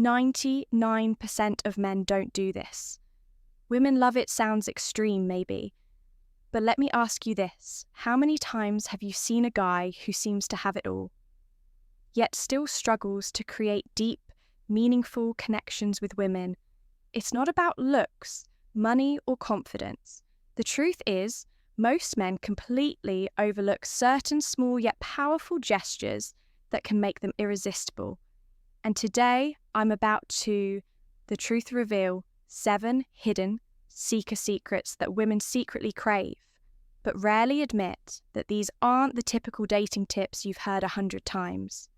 99% of men don't do this. Women love it sounds extreme, maybe. But let me ask you this. How many times have you seen a guy who seems to have it all, yet still struggles to create deep, meaningful connections with women? It's not about looks, money, or confidence. The truth is, most men completely overlook certain small yet powerful gestures that can make them irresistible. And today, I'm about to, the truth reveal, 7 hidden seeker secrets that women secretly crave, but rarely admit that these aren't the typical dating tips you've heard 100 times.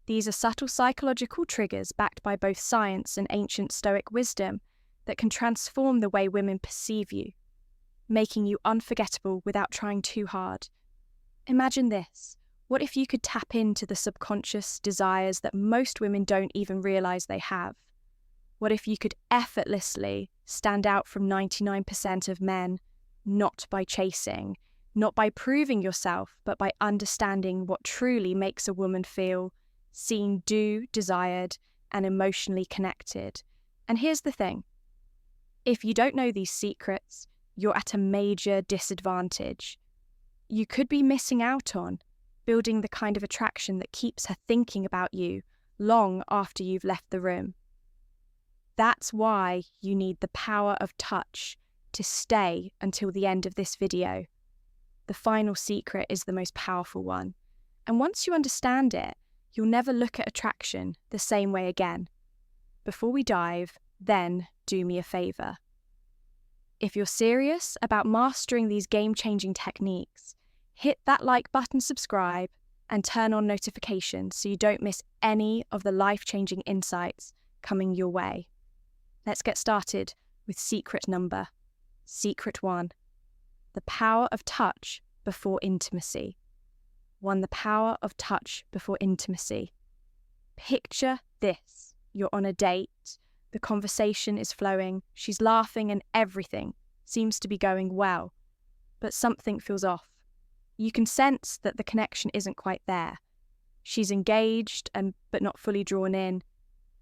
These are subtle psychological triggers backed by both science and ancient Stoic wisdom that can transform the way women perceive you, making you unforgettable without trying too hard. Imagine this. What if you could tap into the subconscious desires that most women don't even realize they have? What if you could effortlessly stand out from 99% of men, not by chasing, not by proving yourself, but by understanding what truly makes a woman feel seen, desired, and emotionally connected? And here's the thing. If you don't know these secrets, you're at a major disadvantage. You could be missing out on building the kind of attraction that keeps her thinking about you long after you've left the room. That's why you need the power of touch to stay until the end of this video. The final secret is the most powerful one. And once you understand it, you'll never look at attraction the same way again. Before we dive, then do me a favor. If you're serious about mastering these game-changing techniques, hit that like button, subscribe, and turn on notifications so you don't miss any of the life-changing insights coming your way. Let's get started with secret 1. Secret 1. The power of touch before intimacy. 1. The power of touch before intimacy. Picture this. You're on a date. The conversation is flowing. She's laughing and everything seems to be going well. But something feels off. You can sense that the connection isn't quite there. She's engaged but not fully drawn in.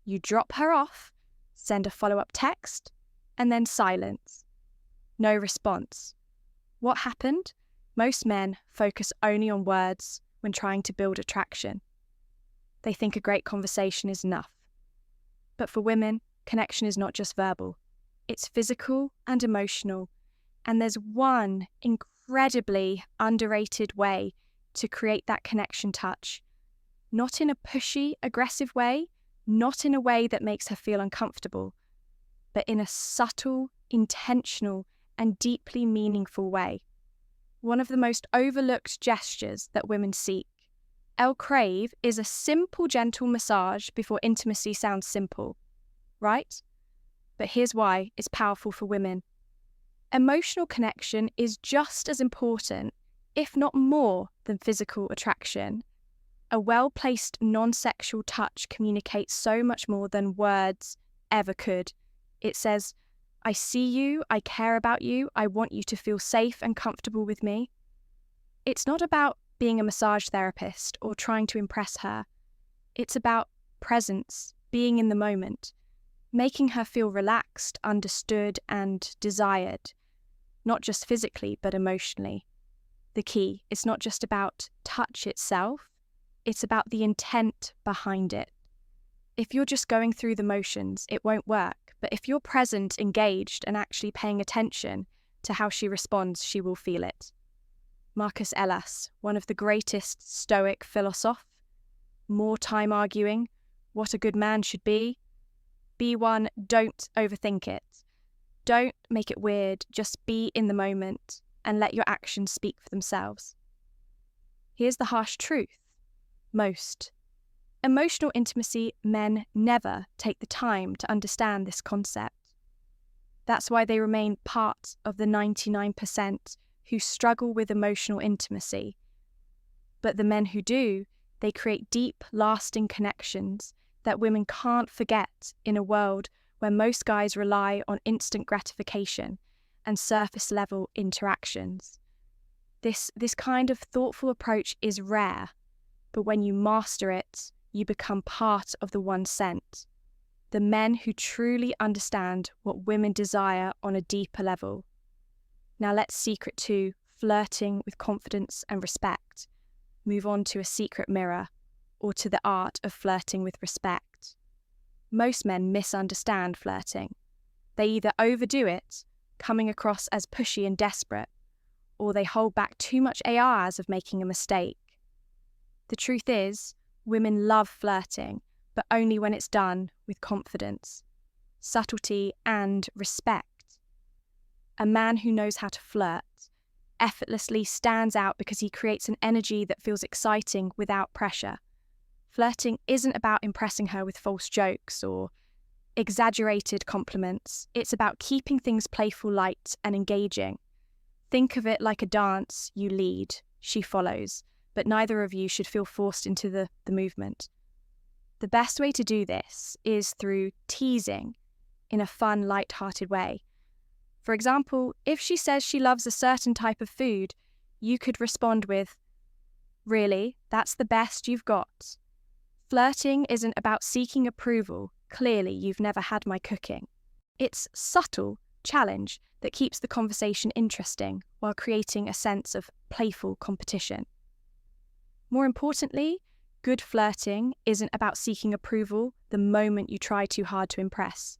You drop her off, send a follow-up text, and then silence. No response. What happened? Most men focus only on words when trying to build attraction. They think a great conversation is enough. But for women, connection is not just verbal. It's physical and emotional. And there's one incredibly underrated way to create that connection touch. Not in a pushy, aggressive way, not in a way that makes her feel uncomfortable, but in a subtle, intentional, and deeply meaningful way. One of the most overlooked gestures that women seek. Crave is a simple, gentle massage before intimacy sounds simple, right? But here's why it's powerful for women. Emotional connection is just as important, if not more, than physical attraction. A well-placed non-sexual touch communicates so much more than words ever could. It says, I see you, I care about you, I want you to feel safe and comfortable with me. It's not about being a massage therapist or trying to impress her. It's about presence, being in the moment, making her feel relaxed, understood, and desired, not just physically, but emotionally. The key is not just about touch itself, it's about the intent behind it. If you're just going through the motions, it won't work. But if you're present, engaged, and actually paying attention to how she responds, she will feel it. Marcus Aurelius, one of the greatest Stoic philosophers, more time arguing what a good man should be. Be one, don't overthink it. Don't make it weird, just be in the moment and let your actions speak for themselves. Here's the harsh truth. Most emotional intimacy, men never take the time to understand this concept. That's why they remain part of the 99% who struggle with emotional intimacy. But the men who do, they create deep, lasting connections that women can't forget in a world where most guys rely on instant gratification and surface-level interactions. This kind of thoughtful approach is rare, but when you master it, you become part of the 1%. the men who truly understand what women desire on a deeper level. Now let's secret 2, flirting with confidence and respect. Move on to a secret mirror, or to the art of flirting with respect. Most men misunderstand flirting. They either overdo it, coming across as pushy and desperate, or they hold back too much ARs of making a mistake. The truth is, women love flirting, but only when it's done with confidence, subtlety, and respect. A man who knows how to flirt effortlessly stands out because he creates an energy that feels exciting without pressure. Flirting isn't about impressing her with false jokes or exaggerated compliments. It's about keeping things playful, light, and engaging. Think of it like a dance. You lead, she follows, but neither of you should feel forced into the movement. The best way to do this is through teasing in a fun, light-hearted way. For example, if she says she loves a certain type of food, you could respond with, "Really? That's the best you've got?" Flirting isn't about seeking approval. Clearly, you've never had my cooking. It's subtle challenge that keeps the conversation interesting while creating a sense of playful competition. More importantly, good flirting isn't about seeking approval the moment you try too hard to impress.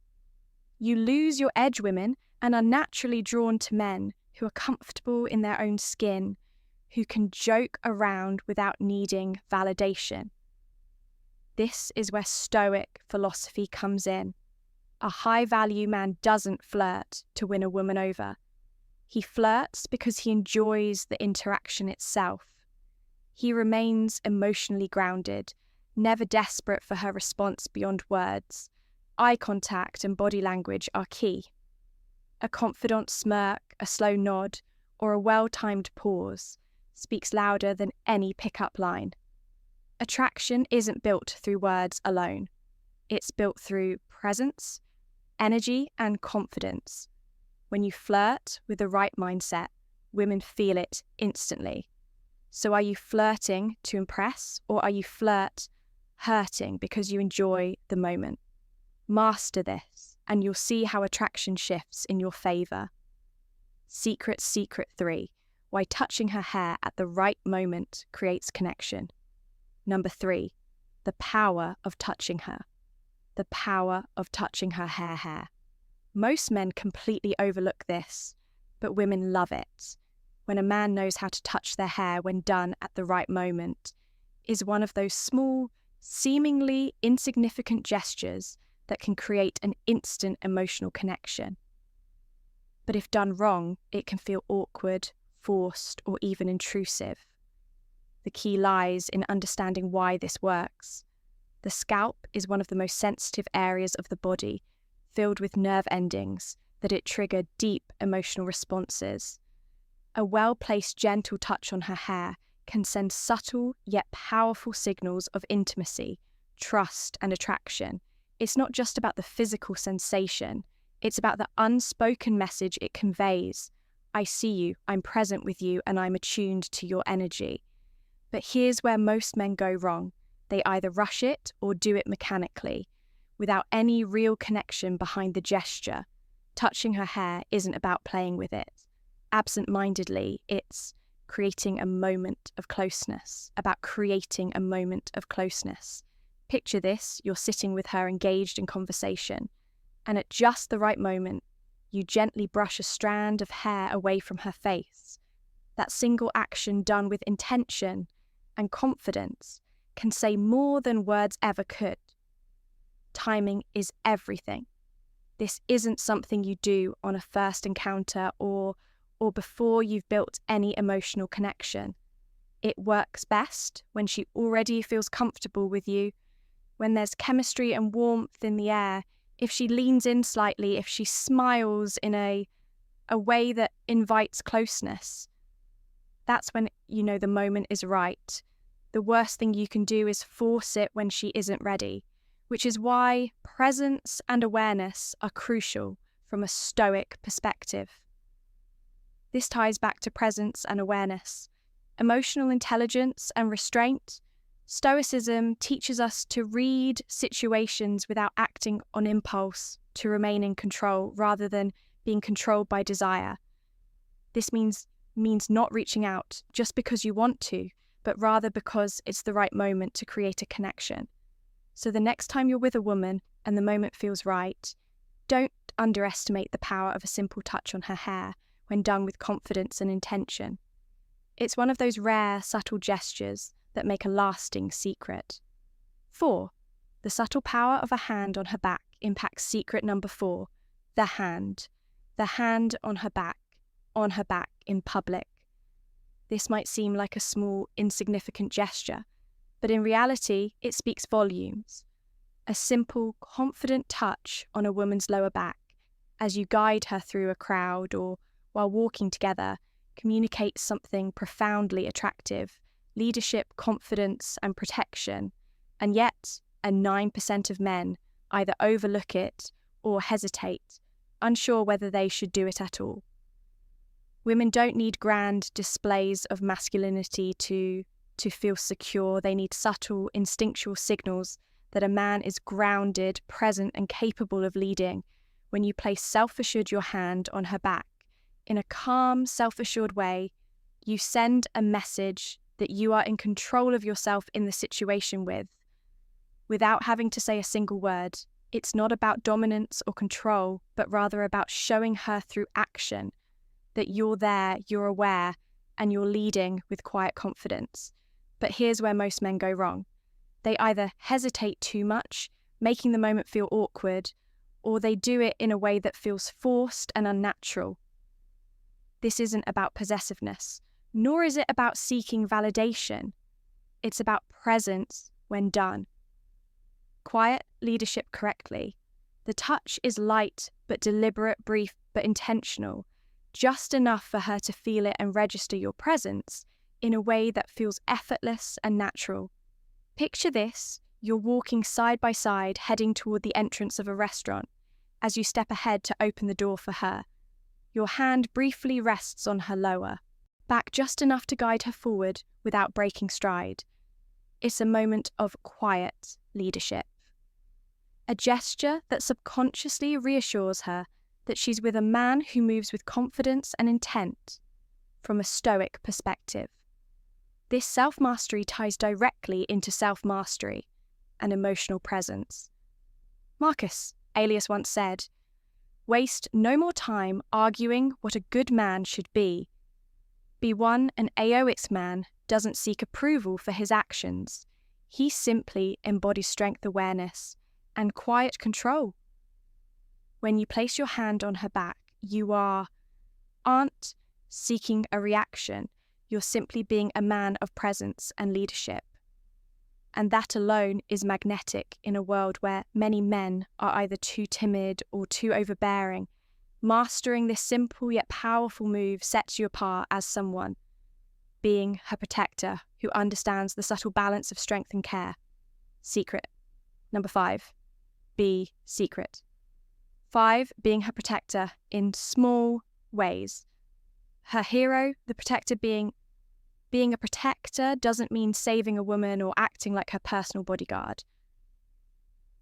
You lose your edge, women, and are naturally drawn to men who are comfortable in their own skin, who can joke around without needing validation. This is where Stoic philosophy comes in. A high-value man doesn't flirt to win a woman over. He flirts because he enjoys the interaction itself. He remains emotionally grounded, never desperate for her response beyond words. Eye contact and body language are key. A confident smirk, a slow nod, or a well-timed pause speaks louder than any pickup line. Attraction isn't built through words alone. It's built through presence, energy, and confidence. When you flirt with the right mindset, women feel it instantly. So are you flirting to impress, or are you hurting because you enjoy the moment? Master this, and you'll see how attraction shifts in your favour. Secret 3, why touching her hair at the right moment creates connection. Number 3, the power of touching her. The power of touching her hair. Most men completely overlook this, but women love it. When a man knows how to touch their hair when done at the right moment, is one of those small, seemingly insignificant gestures that can create an instant emotional connection. But if done wrong, it can feel awkward, forced, or even intrusive. The key lies in understanding why this works. The scalp is one of the most sensitive areas of the body, filled with nerve endings that it trigger deep emotional responses. A well-placed, gentle touch on her hair can send subtle yet powerful signals of intimacy, trust, and attraction. It's not just about the physical sensation, it's about the unspoken message it conveys. I see you, I'm present with you, and I'm attuned to your energy. But here's where most men go wrong. They either rush it or do it mechanically, without any real connection behind the gesture. Touching her hair isn't about playing with it. Absent-mindedly, it's creating a moment of closeness, about creating a moment of closeness. Picture this, you're sitting with her engaged in conversation, and at just the right moment, you gently brush a strand of hair away from her face. That single action done with intention and confidence can say more than words ever could. Timing is everything. This isn't something you do on a first encounter or before you've built any emotional connection. It works best when she already feels comfortable with you, when there's chemistry and warmth in the air, if she leans in slightly, if she smiles in a way that invites closeness. That's when you know the moment is right. The worst thing you can do is force it when she isn't ready, which is why presence and awareness are crucial from a Stoic perspective. This ties back to presence and awareness. Emotional intelligence and restraint, Stoicism teaches us to read situations without acting on impulse to remain in control rather than being controlled by desire. This means not reaching out just because you want to, but rather because it's the right moment to create a connection. So the next time you're with a woman and the moment feels right, don't underestimate the power of a simple touch on her hair when done with confidence and intention. It's one of those rare, subtle gestures that make a lasting secret. 4. The subtle power of a hand on her back impacts secret number 4, the hand. The hand on her back in public. This might seem like a small, insignificant gesture, but in reality, it speaks volumes. A simple, confident touch on a woman's lower back as you guide her through a crowd or while walking together communicates something profoundly attractive: leadership, confidence, and protection. And yet, 9% of men either overlook it or hesitate, unsure whether they should do it at all. Women don't need grand displays of masculinity to feel secure. They need subtle, instinctual signals that a man is grounded, present, and capable of leading. When you place self-assured your hand on her back, in a calm, self-assured way, you send a message that you are in control of yourself in the situation without having to say a single word. It's not about dominance or control, but rather about showing her through action that you're there, you're aware, and you're leading with quiet confidence. But here's where most men go wrong. They either hesitate too much, making the moment feel awkward, or they do it in a way that feels forced and unnatural. This isn't about possessiveness, nor is it about seeking validation. It's about presence when done. Quiet leadership correctly. The touch is light but deliberate, brief but intentional, just enough for her to feel it and register your presence in a way that feels effortless and natural. Picture this: you're walking side by side, heading toward the entrance of a restaurant. As you step ahead to open the door for her, your hand briefly rests on her lower back, just enough to guide her forward without breaking stride. It's a moment of quiet leadership. A gesture that subconsciously reassures her that she's with a man who moves with confidence and intent from a Stoic perspective. This self-mastery ties directly into self-mastery and emotional presence. Marcus Aurelius once said, "Waste no more time arguing what a good man should be. An Stoic man doesn't seek approval for his actions. He simply embodies strength awareness and quiet control." When you place your hand on her back, you aren't seeking a reaction. You're simply being a man of presence and leadership. And that alone is magnetic in a world where many men are either too timid or too overbearing. Mastering this simple yet powerful move sets you apart as someone, being her protector who understands the subtle balance of strength and care. Secret. Number 5. Be secret. 5. Being her protector in small ways. Her hero, the protector, being a protector doesn't mean saving a woman or acting like her personal bodyguard.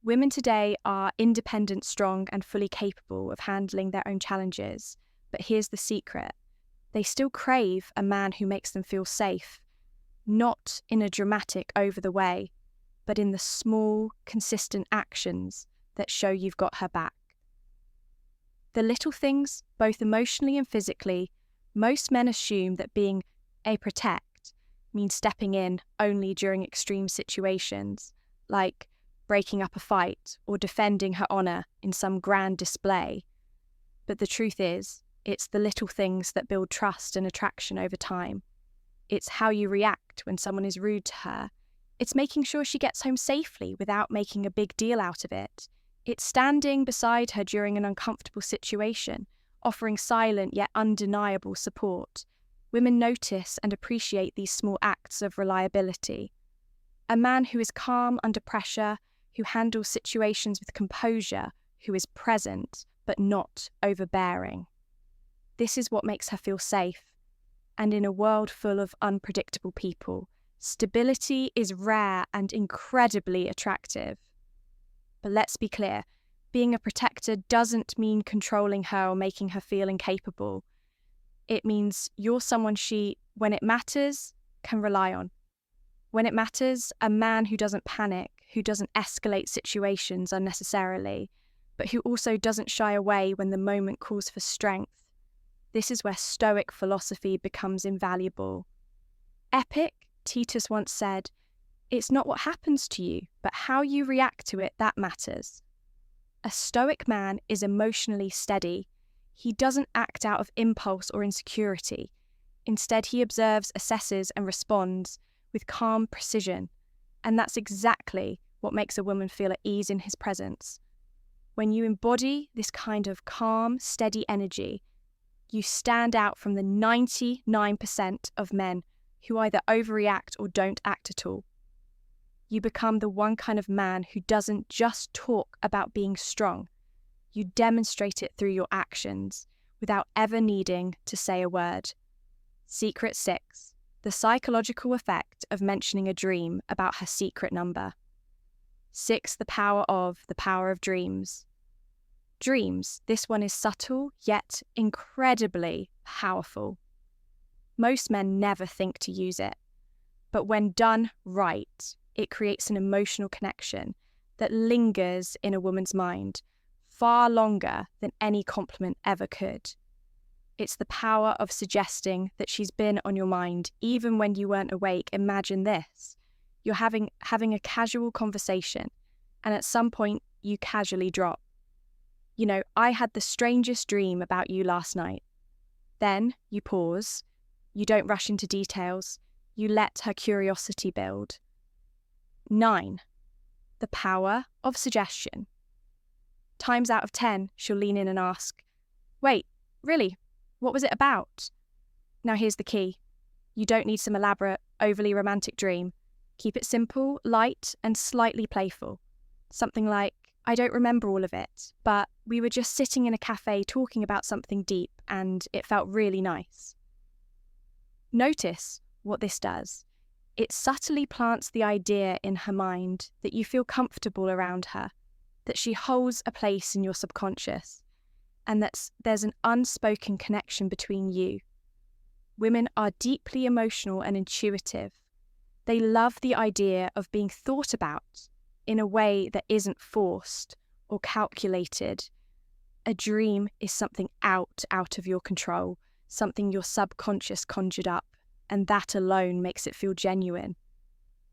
Women today are independent, strong, and fully capable of handling their own challenges. But here's the secret. They still crave a man who makes them feel safe, not in a dramatic, over the way, but in the small, consistent actions that show you've got her back. The little things, both emotionally and physically. Most men assume that being a protect means stepping in only during extreme situations, like breaking up a fight or defending her honor in some grand display. But the truth is, it's the little things that build trust and attraction over time. It's how you react when someone is rude to her. It's making sure she gets home safely without making a big deal out of it. It's standing beside her during an uncomfortable situation, offering silent yet undeniable support. Women notice and appreciate these small acts of reliability. A man who is calm under pressure, who handles situations with composure, who is present but not overbearing. This is what makes her feel safe. And in a world full of unpredictable people, Stability is rare and incredibly attractive. But let's be clear, being a protector doesn't mean controlling her or making her feel incapable. It means you're someone she, when it matters, can rely on. When it matters, a man who doesn't panic, who doesn't escalate situations unnecessarily, but who also doesn't shy away when the moment calls for strength. This is where Stoic philosophy becomes invaluable. Epictetus once said, "It's not what happens to you, but how you react to it that matters." A Stoic man is emotionally steady. He doesn't act out of impulse or insecurity. Instead, he observes, assesses, and responds with calm precision. And that's exactly what makes a woman feel at ease in his presence. When you embody this kind of calm, steady energy, you stand out from the 99% of men who either overreact or don't act at all. You become the one kind of man who doesn't just talk about being strong. You demonstrate it through your actions without ever needing to say a word. Secret 6. The psychological effect of mentioning a dream about her secret number. 6. The power of dreams. Dreams, this one is subtle yet incredibly powerful. Most men never think to use it, but when done right, it creates an emotional connection that lingers in a woman's mind far longer than any compliment ever could. It's the power of suggesting that she's been on your mind even when you weren't awake. Imagine this. You're having a casual conversation, and at some point you casually drop, "I had the strangest dream about you last night." Then you pause. You don't rush into details. You let her curiosity build. 9. The power of suggestion. Times out of 10, she'll lean in and ask, "Wait, really? What was it about?" Now here's the key. You don't need some elaborate, overly romantic dream. Keep it simple, light, and slightly playful. Something like, "I don't remember all of it, but we were just sitting in a cafe talking about something deep, and it felt really nice." Notice what this does. It subtly plants the idea in her mind that you feel comfortable around her, that she holds a place in your subconscious, and that there's an unspoken connection between you. Women are deeply emotional and intuitive. They love the idea of being thought about in a way that isn't forced or calculated. A dream is something out of your control, something your subconscious conjured up, and that alone makes it feel genuine.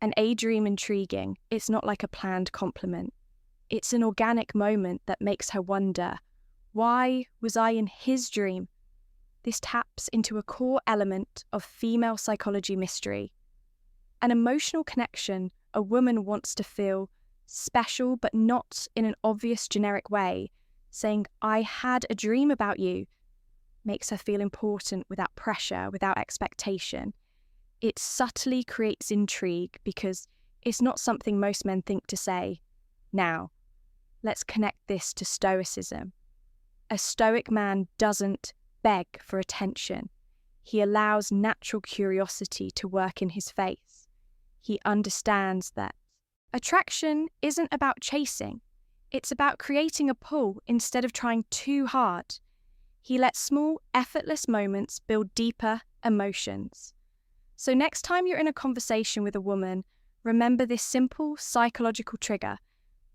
And a dream intriguing, it's not like a planned compliment. It's an organic moment that makes her wonder, why was I in his dream? This taps into a core element of female psychology mystery. An emotional connection a woman wants to feel special, but not in an obvious generic way. Saying, "I had a dream about you," makes her feel important without pressure, without expectation. It subtly creates intrigue because it's not something most men think to say. Now, let's connect this to Stoicism. A Stoic man doesn't beg for attention. He allows natural curiosity to work in his face. He understands that attraction isn't about chasing. It's about creating a pull instead of trying too hard. He lets small, effortless moments build deeper emotions. So next time you're in a conversation with a woman, remember this simple psychological trigger.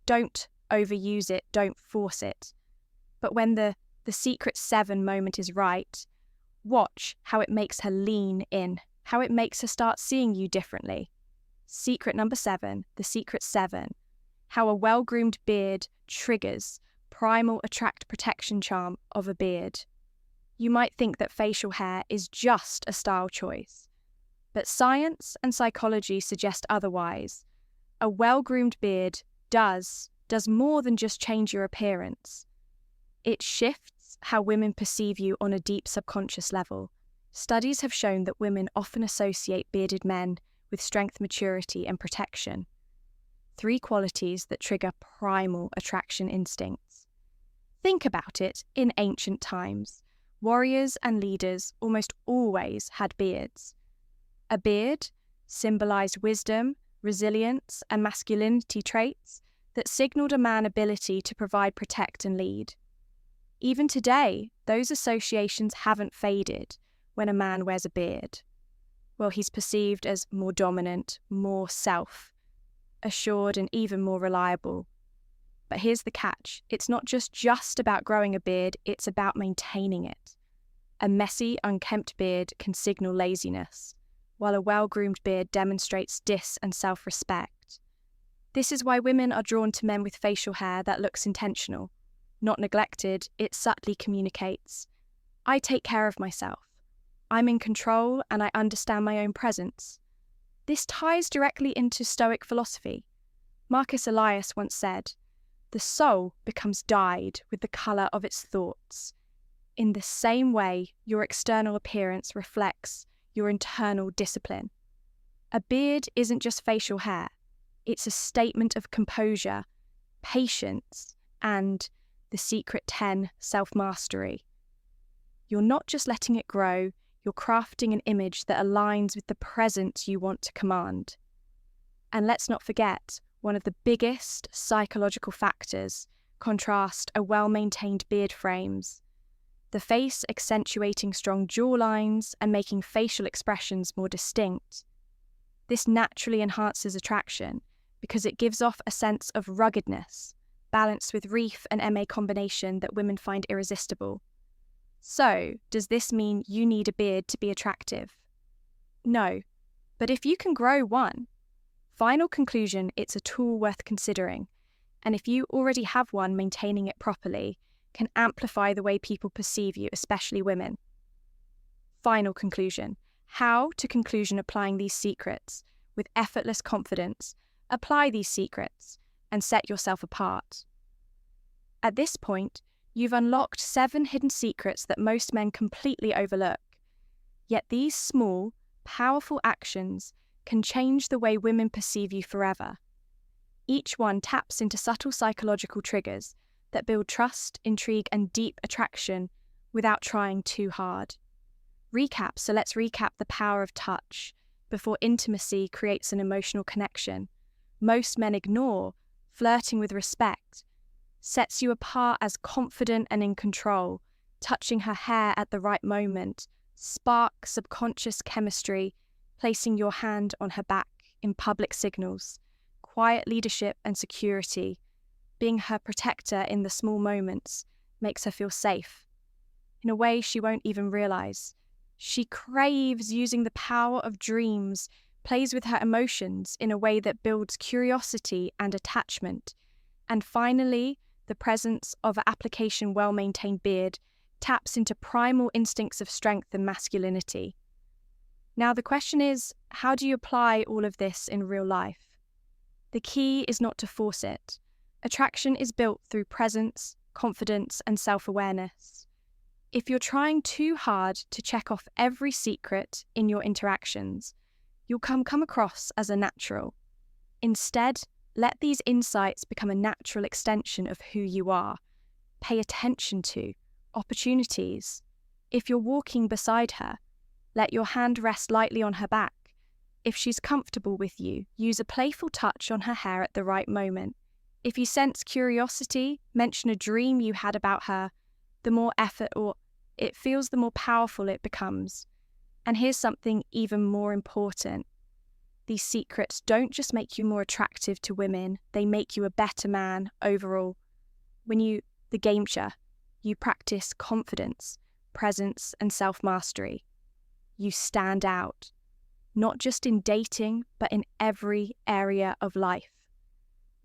Don't overuse it, don't force it. But when the secret 7 moment is right, watch how it makes her lean in, how it makes her start seeing you differently. Secret number 7, the secret 7. How a well-groomed beard triggers primal attract protection charm of a beard. You might think that facial hair is just a style choice, but science and psychology suggest otherwise. A well-groomed beard does more than just change your appearance. It shifts how women perceive you on a deep subconscious level. Studies have shown that women often associate bearded men with strength, maturity, and protection. 3 qualities that trigger primal attraction instincts. Think about it in ancient times. Warriors and leaders almost always had beards. A beard symbolized wisdom, resilience, and masculinity traits that signaled a man's ability to provide, protect, and lead. Even today, those associations haven't faded when a man wears a beard. Well, he's perceived as more dominant, more self-assured, and even more reliable. But here's the catch. It's not just about growing a beard, it's about maintaining it. A messy, unkempt beard can signal laziness, while a well-groomed beard demonstrates and self-respect. This is why women are drawn to men with facial hair that looks intentional. Not neglected, it subtly communicates. I take care of myself. I'm in control and I understand my own presence. This ties directly into Stoic philosophy. Marcus Aurelius once said, "The soul becomes dyed with the colour of its thoughts. In the same way, your external appearance reflects your internal discipline." A beard isn't just facial hair. It's a statement of composure, patience, and the secret 10, self-mastery. You're not just letting it grow, you're crafting an image that aligns with the presence you want to command. And let's not forget, one of the biggest psychological factors contrast a well-maintained beard frames. The face accentuating strong jawlines and making facial expressions more distinct. This naturally enhances attraction because it gives off a sense of ruggedness, balanced with reef and MA combination that women find irresistible. So, does this mean you need a beard to be attractive? No, but if you can grow one, final conclusion, it's a tool worth considering, and if you already have one, maintaining it properly can amplify the way people perceive you, especially women. Final conclusion, how to conclusion applying these secrets with effortless confidence. Apply these secrets and set yourself apart. At this point, you've unlocked 7 hidden secrets that most men completely overlook. Yet these small, powerful actions can change the way women perceive you forever. Each one taps into subtle psychological triggers that build trust, intrigue, and deep attraction without trying too hard. So let's recap the power of touch before intimacy creates an emotional connection. Most men ignore. Flirting with respect sets you apart as confident and in control. Touching her hair at the right moment, spark subconscious chemistry. Placing your hand on her back in public signals. Quiet leadership and security. Being her protector in the small moments makes her feel safe. In a way she won't even realize. She craves using the power of dreams, plays with her emotions in a way that builds curiosity and attachment. And finally, the presence of an application well-maintained beard taps into primal instincts of strength and masculinity. Now the question is, how do you apply all of this in real life? The key is not to force it. Attraction is built through presence, confidence, and self-awareness. If you're trying too hard to check off every secret in your interactions, you'll come across as a natural. Instead, let these insights become a natural extension of who you are. Pay attention to opportunities. If you're walking beside her, let your hand rest lightly on her back. If she's comfortable with you, use a playful touch on her hair at the right moment. If you sense curiosity, mention a dream you had about her. The more effort it feels, the more powerful it becomes. And here's something even more important. These secrets don't just make you more attractive to women, they make you a better man overall. The gamecher, you practice confidence, presence, and self-mastery. You stand out, not just in dating, but in every area of life.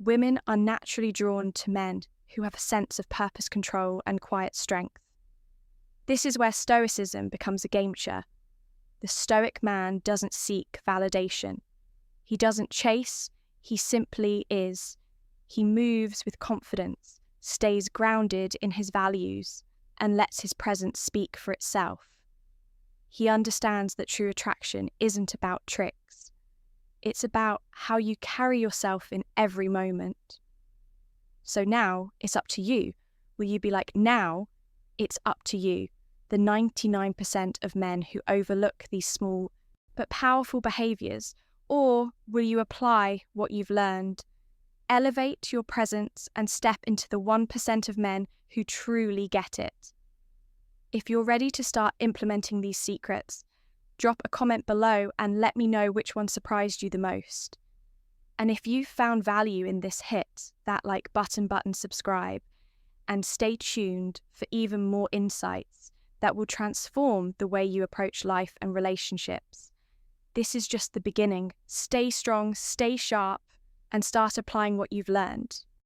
Women are naturally drawn to men who have a sense of purpose, control, and quiet strength. This is where Stoicism becomes a gamecher. The Stoic man doesn't seek validation. He doesn't chase, he simply is. He moves with confidence, stays grounded in his values, and lets his presence speak for itself. He understands that true attraction isn't about tricks. It's about how you carry yourself in every moment. So now it's up to you. Will you be like, now it's up to you? The 99% of men who overlook these small but powerful behaviors, Or will you apply what you've learned? Elevate your presence and step into the 1% of men who truly get it. If you're ready to start implementing these secrets, drop a comment below and let me know which one surprised you the most. And if you found value in this, hit that like button subscribe, and stay tuned for even more insights that will transform the way you approach life and relationships. This is just the beginning. Stay strong, stay sharp, and start applying what you've learned.